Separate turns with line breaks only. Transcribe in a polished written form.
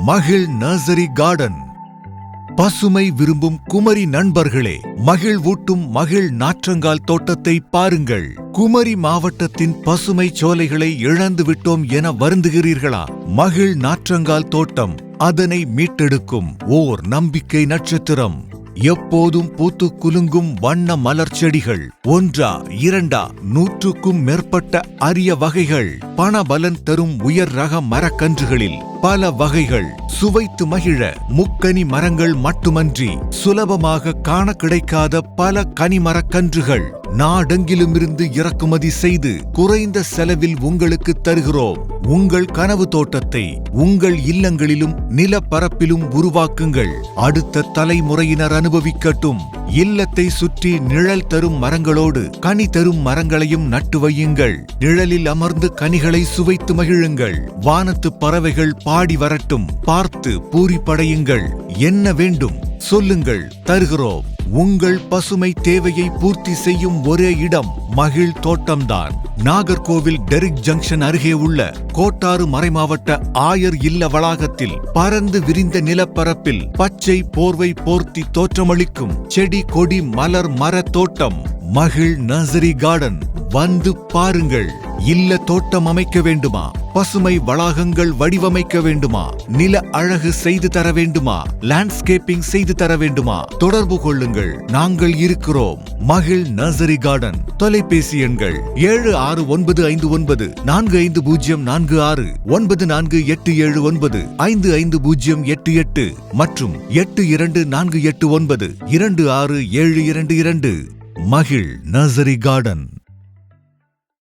மகிழ் nursery garden. பசுமை விரும்பும் குமரி நண்பர்களே, மகிழ்வூட்டும் மகிழ் நாற்றங்கால் தோட்டத்தை பாருங்கள். குமரி மாவட்டத்தின் பசுமை சோலைகளை இழந்து விட்டோம் என வருந்துகிறீர்களா? மகிழ் நாற்றங்கால் தோட்டம் அதனை மீட்டெடுக்கும் ஓர் நம்பிக்கை நட்சத்திரம். எப்போதும் பூத்து குலுங்கும் வண்ண மலர் செடிகள், ஒன்றா இரண்டா 100க்கும் மேற்பட்ட அரிய வகைகள், பணபலன் தரும் உயர் ரக மரக்கன்றுகளில் பல வகைகள், சுவைத்து மகிழ முக்கனி மரங்கள் மட்டுமன்றி சுலபமாக காண கிடைக்காத பல கனிமரக்கன்றுகள் நாடெங்கிலுமிருந்து இறக்குமதி செய்து குறைந்த செலவில் உங்களுக்கு தருகிறோம். உங்கள் கனவு தோட்டத்தை உங்கள் இல்லங்களிலும் நிலப்பரப்பிலும் உருவாக்குங்கள். அடுத்த தலைமுறையினர் அனுபவிக்கட்டும். இல்லத்தை சுற்றி நிழல் தரும் மரங்களோடு கனி தரும் மரங்களையும் நட்டு வையுங்கள். நிழலில் அமர்ந்து கனிகளை சுவைத்து மகிழுங்கள். வானத்து பறவைகள் பாடி வரட்டும். பார்த்து பூரிப்படையுங்கள். என்ன வேண்டும் சொல்லுங்கள், தருகிறோம். உங்கள் பசுமை தேவையை பூர்த்தி செய்யும் ஒரே இடம் மகிழ் தோட்டம்தான். நாகர்கோவில் டெரிக் ஜங்ஷன் அருகே உள்ள கோட்டாறு மறைமாவட்ட ஆயர் இல்ல வளாகத்தில் பரந்து விரிந்த நிலப்பரப்பில் பச்சை போர்வை போர்த்தி தோற்றமளிக்கும் செடி கொடி மலர் மர தோட்டம் மகிழ் நர்சரி கார்டன். வந்து பாருங்கள். இல்ல தோட்டம் அமைக்க வேண்டுமா? பசுமை வளாகங்கள் வடிவமைக்க வேண்டுமா? நில அழகு செய்து தர வேண்டுமா? லேண்ட்ஸ்கேப்பிங் செய்து தர வேண்டுமா? தொடர்பு கொள்ளுங்கள். நாங்கள் இருக்கிறோம். மகிழ் நர்சரி கார்டன். தொலைபேசி எண்கள் 7695945046, 9487955088 மற்றும் 8248926722. மகிழ் நர்சரி கார்டன்.